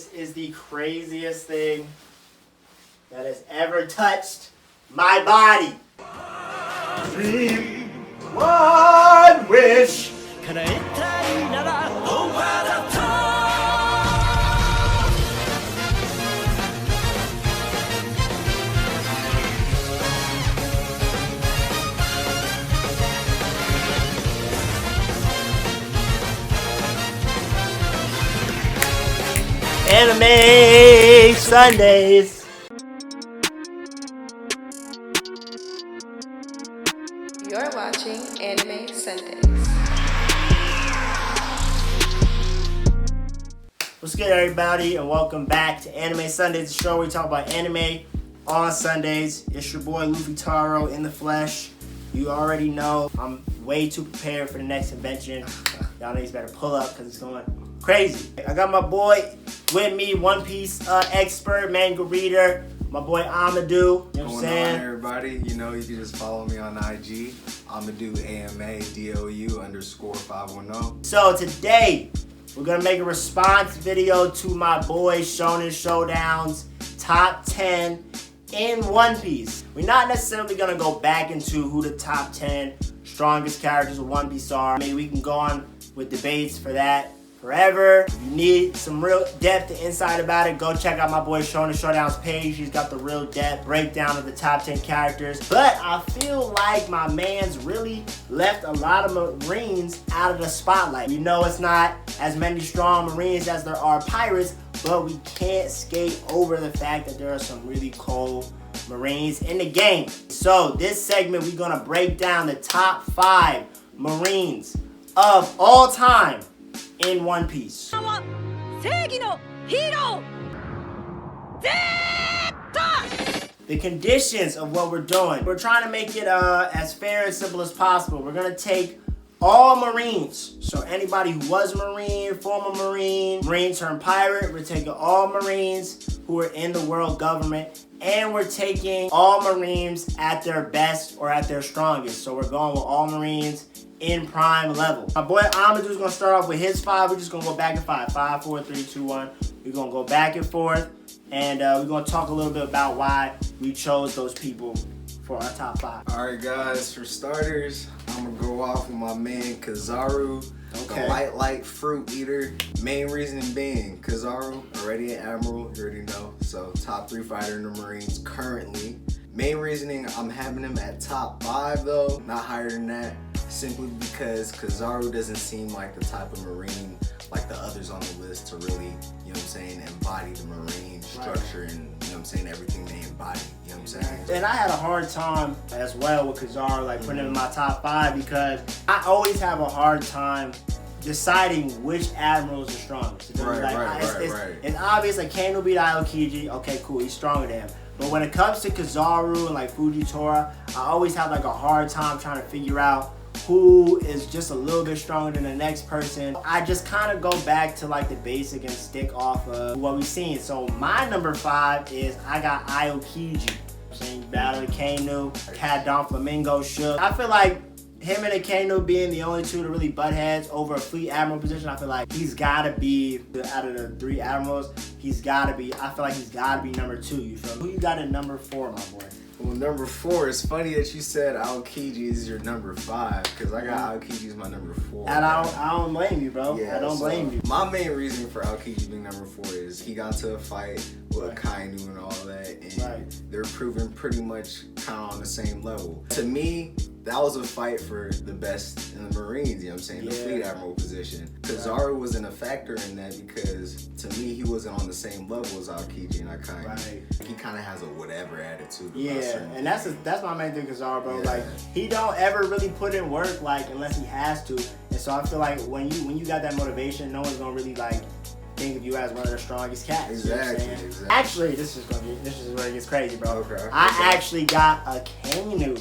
This is the craziest thing that has ever touched my body. Dream one wish. Anime Sundays. You're watching Anime Sundays. What's good, everybody, and welcome back to Anime Sundays, the show where we talk about anime on Sundays. It's your boy Luffy Taro in the flesh. You already know I'm way too prepared for the next invention. Y'all niggas better pull up because it's going crazy. I got my boy with me, One Piece expert, manga reader, my boy Amadou. You know what I'm saying? On, everybody? You know, you can just follow me on IG. Amadou AMADOU_510. So today, we're going to make a response video to my boy Shonen Showdown's top 10 in One Piece. We're not necessarily going to go back into who the top 10 strongest characters of One Piece are. I mean, we can go on with debates for that forever. If you need some real depth and insight about it, go check out my boy Shonen Showdown's page. He's got the real depth breakdown of the top 10 characters. But I feel like my man's really left a lot of Marines out of the spotlight. We know it's not as many strong Marines as there are pirates, but we can't skate over the fact that there are some really cold Marines in the game. So this segment, we're gonna break down the top 5 Marines of all time in One Piece. The conditions of what we're doing. We're trying to make it as fair and simple as possible. We're gonna take all Marines. So anybody who was a Marine, former Marine turned pirate, we're taking all Marines who are in the world government, and we're taking all Marines at their best or at their strongest. So we're going with all Marines in prime level. My boy Amadou's gonna start off with his 5. We're just gonna go back and 5. 5, 4, 3, 2, 1. We're gonna go back and forth, and we're gonna talk a little bit about why we chose those people for our top 5. Alright guys, for starters, I'm gonna go off with my man Kizaru, Okay. the light fruit eater. Main reason being, Kizaru, already an admiral, you already know, so top 3 fighter in the Marines currently. Main reasoning, I'm having him at top 5 though, not higher than that, simply because Kizaru doesn't seem like the type of Marine like the others on the list to really, you know what I'm saying, embody the Marine structure and, you know what I'm saying, everything they embody, you know what I'm saying? And I had a hard time as well with Kizaru, like putting him in my top 5, because I always have a hard time deciding which admirals are strongest. It's obvious, like Kano beat Aokiji, okay, cool, he's stronger than him. But when it comes to Kizaru and like Fujitora, I always have like a hard time trying to figure out who is just a little bit stronger than the next person. I just kind of go back to like the basic and stick off of what we've seen. So my number 5 is I got Aokiji. Saying Battle of Kano, Cat Don Flamingo shook. I feel like him and Kano being the only two to really butt heads over a fleet admiral position, I feel like he's gotta be, out of the 3 admirals, I feel like he's gotta be number 2, you feel me? Who you got at number 4, my boy? Well, number 4, it's funny that you said Aokiji is your number 5, because I got Aokiji as my number 4. And I don't blame you, bro. Yeah, I don't blame you. My main reason for Aokiji being number 4 is he got to a fight with Kainu and all that, and they're proving pretty much kind of on the same level. To me, that was a fight for the best in the Marines, you know what I'm saying, the fleet admiral position. Kizaru wasn't a factor in that because, to me, he wasn't on the same level as Aokiji and Akainu. Right. He kind of has a whatever attitude. And that's my main thing with Kizaru, bro. Yeah. Like, he don't ever really put in work, like, unless he has to. And so I feel like when you got that motivation, no one's gonna really, like, think of you as one of the strongest cats. Exactly. You know exactly. Actually, this is where it gets crazy, bro. Okay. I actually got a Kanu.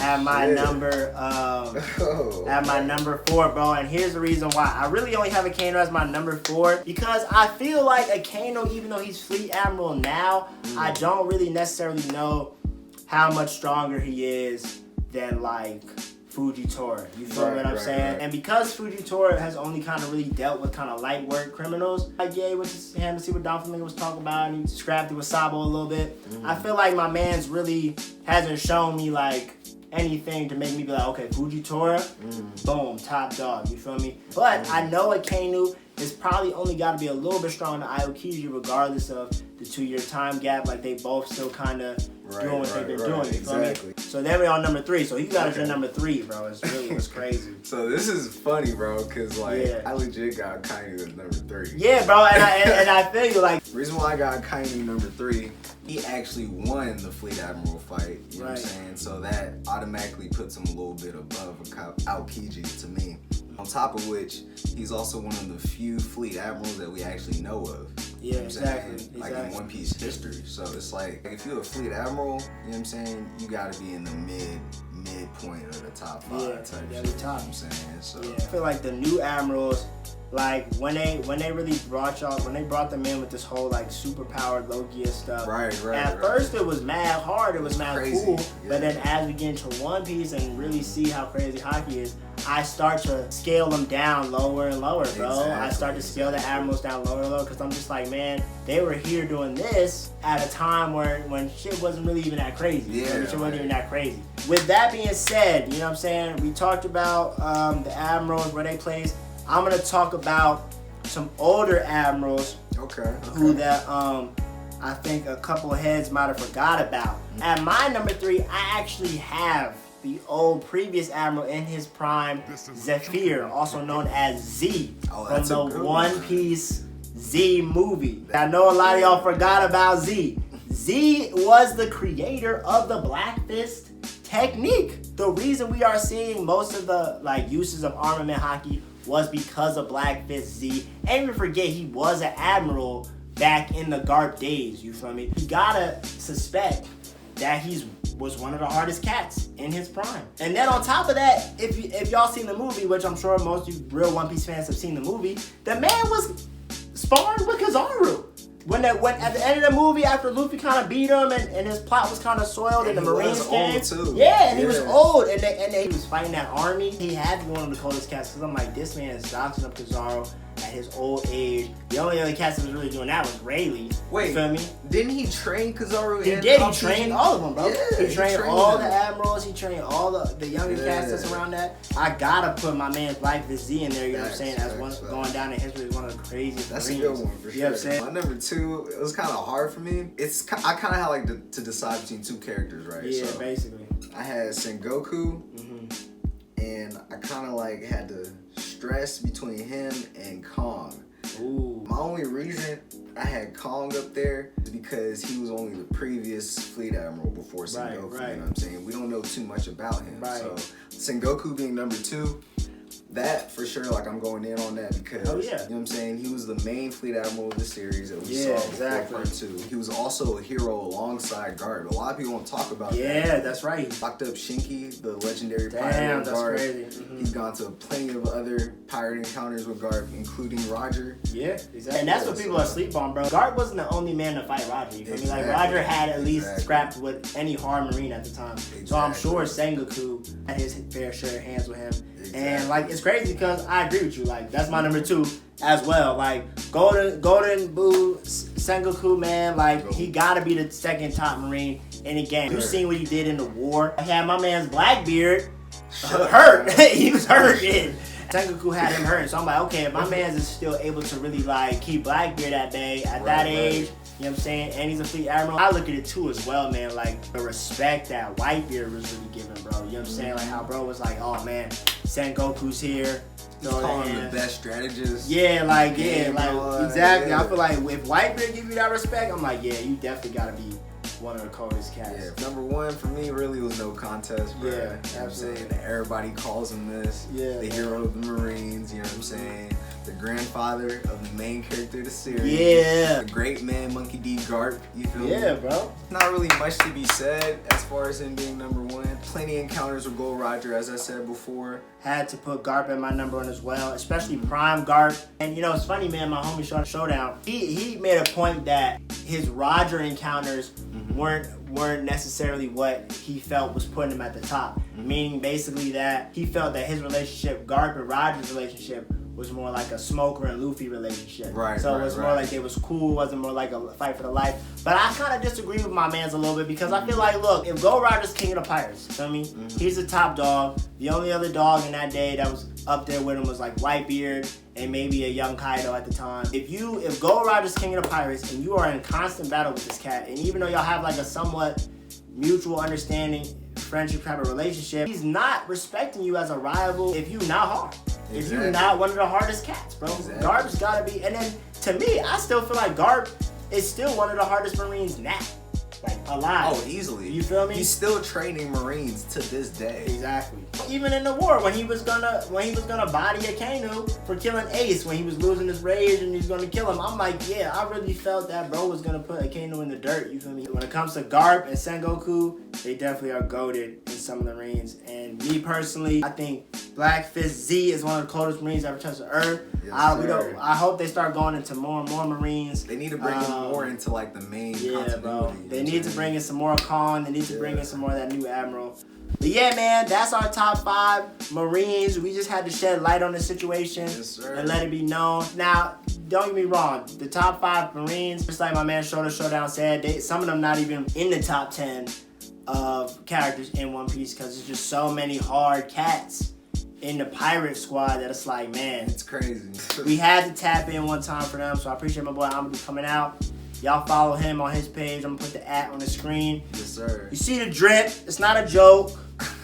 At my number at my number 4, bro. And here's the reason why. I really only have a Kano as my number 4 because I feel like a Kano, even though he's fleet admiral now, I don't really necessarily know how much stronger he is than like Fujitora. You feel what I'm saying? Right. And because Fujitora has only kind of really dealt with kind of light work criminals, like yeah, he went to him to see what Don Flamingo was talking about, and he scrapped it with Sabo a little bit. I feel like my man's really hasn't shown me like anything to make me be like, okay, Fujitora, boom, top dog. You feel me? But I know Akainu is probably only got to be a little bit stronger than Aokiji, regardless of the 2-year time gap. Like they both still kind of doing what they've been doing. You feel me? So then we're on number 3. So you got us your number 3, bro. It's crazy. So this is funny, bro, because like I legit got Akainu as number 3. Yeah, bro, and I feel you like. Reason why I got Akainu number 3, he actually won the Fleet Admiral fight. You know what I'm saying? So that automatically puts him a little bit above Aokiji to me. On top of which, he's also one of the few Fleet Admirals that we actually know of. Yeah, exactly. Like in One Piece history. So it's like, if you're a Fleet Admiral, you know what I'm saying, you gotta be in the midpoint of the top 5 type shit. The top. You know what I'm saying? So I feel like the new Admirals, like when they really brought them in with this whole like superpowered Logia stuff. Right. At first it was mad hard, it was mad crazy. cool. But then as we get into One Piece and really see how crazy Haki is, I start to scale them down lower and lower, bro. Exactly. I start to scale the Admirals down lower and lower because I'm just like, man, they were here doing this at a time when shit wasn't really even that crazy. Yeah, shit wasn't even that crazy. With that being said, you know what I'm saying? We talked about the Admirals, where they place. I'm gonna talk about some older Admirals who that I think a couple heads might have forgot about. At my number 3, I actually have the old previous Admiral in his prime, Zephyr, also known as Z, from the One Piece Z movie. I know a lot of y'all forgot about Z. Z was the creator of the Black Fist technique. The reason we are seeing most of the like uses of armament Haki was because of Black Fist Z. And even forget he was an admiral back in the Garp days, you feel me? You gotta suspect that he was one of the hardest cats in his prime. And then on top of that, if y'all seen the movie, which I'm sure most of you real One Piece fans have seen the movie, the man was sparring with Kizaru. When at the end of the movie, after Luffy kind of beat him and his plot was kind of soiled and the Marines came. Yeah, and he was old and he was fighting that army. He had to be one of the coldest cats because I'm like, this man is doxing up Kizaru at his old age. The only other cats that was really doing that was Rayleigh. Wait, you feel me? Didn't he train Kizaru? He did. He trained all of them, bro. Yeah, he trained all the admirals. He trained all the younger cats that's around that. I gotta put my man's Black Fist Z in there. You know what I'm saying? As one going down in history as one of the craziest. That's Marines. a good one for sure. You know what I'm saying? My number 2, it was kind of hard for me. I kind of had like to decide between 2 characters, right? Yeah, so basically. I had Sengoku, and I kind of like had to stress between him and Kong. Ooh. My only reason I had Kong up there is because he was only the previous Fleet Admiral before Sengoku. You know what I'm saying? We don't know too much about him. Right. So Sengoku being number 2, that for sure, like I'm going in on that because you know what I'm saying, he was the main Fleet Admiral of the series that we saw before Part 2. He was also a hero alongside Garp. A lot of people don't talk about that. Yeah, that's right. He locked up Shinky, the legendary pirate Damn, of that's Garp. crazy. He's gone to plenty of other pirate encounters with Garp, including Roger. Yeah, exactly. And that's what people are asleep on, bro. Garp wasn't the only man to fight Roger. You feel me? Like Roger had at least scrapped with any hard marine at the time. So I'm sure Sengoku had his fair share of hands with him. And like it's crazy because I agree with you. Like that's my number 2 as well. Like Golden Buu Sengoku, man. Like he gotta be the second top marine in the game. You seen what he did in the war. I had my man's Blackbeard hurt. He was hurt. Sengoku had him hurt. So I'm like, okay, if my man's is still able to really like keep Blackbeard at bay at that age. You know what I'm saying? And he's a Fleet Admiral. I look at it too as well, man. Like the respect that Whitebeard was really giving, bro. You know what I'm saying? Like how bro was like, oh man, Sengoku's here. He's calling him the best strategist. Yeah, like exactly. I feel like if Whitebeard give you that respect, I'm like, yeah, you definitely gotta be one of the coldest cats. Yeah, number 1 for me really was no contest, bro. Yeah, absolutely. Everybody calls him this. Yeah, the hero of the Marines. You know what I'm saying? the grandfather of the main character of the series. Yeah. The great man, Monkey D. Garp. You feel me? Yeah, bro. Not really much to be said as far as him being number one. Plenty of encounters with Gold Roger, as I said before. Had to put Garp at my number one as well, especially Prime Garp. And you know, it's funny, man, my homie Showdown, he made a point that his Roger encounters weren't necessarily what he felt was putting him at the top. Meaning basically that he felt that his relationship, Garp and Roger's relationship, was more like a Smoker and Luffy relationship. Right, so right, it was more right. like they was cool, it wasn't more like a fight for the life. But I kind of disagree with my mans a little bit because I feel like, look, if Gold Roger's king of the pirates, you feel me? He's the top dog. The only other dog in that day that was up there with him was like Whitebeard and maybe a young Kaido at the time. If Gold Roger's king of the pirates and you are in constant battle with this cat, and even though y'all have like a somewhat mutual understanding, friendship type of relationship, he's not respecting you as a rival if you not hard. If Exactly. you're not one of the hardest cats, bro. Exactly. Garp's gotta be, and then to me, I still feel like Garp is still one of the hardest Marines now. Like alive. Oh, easily. You feel me? He's still training Marines to this day. Exactly. Even in the war, when he was gonna body Akainu for killing Ace, when he was losing his rage and he was gonna kill him, I'm like, yeah, I really felt that bro was gonna put Akainu in the dirt. You feel me? When it comes to Garp and Sengoku, they definitely are goated in some of the Marines. And me personally, I think Black Fist Z is one of the coldest Marines ever touched the earth. Yes, I hope they start going into more and more Marines. They need to bring him more into like the main Yeah, continuity. bro. you They know need what to I'm bring in some more Khan. They need to bring in Yeah. some more of that new Admiral. But yeah, man, that's our top 5 Marines. We just had to shed light on the situation Yes, sir. and let it be known. Now, don't get me wrong. The top 5 Marines, just like my man Showdown said, some of them not even in the top 10 of characters in One Piece because there's just so many hard cats in the pirate squad that it's like, man, It's crazy. we had to tap in one time for them, so I appreciate my boy Amadou coming out. Y'all follow him on his page. I'm gonna put the @ on the screen. Yes, sir. You see the drip. It's not a joke.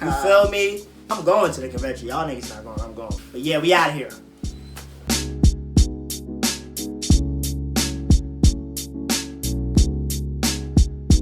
You feel me? I'm going to the convention. Y'all niggas not going. I'm going. But yeah, we out here.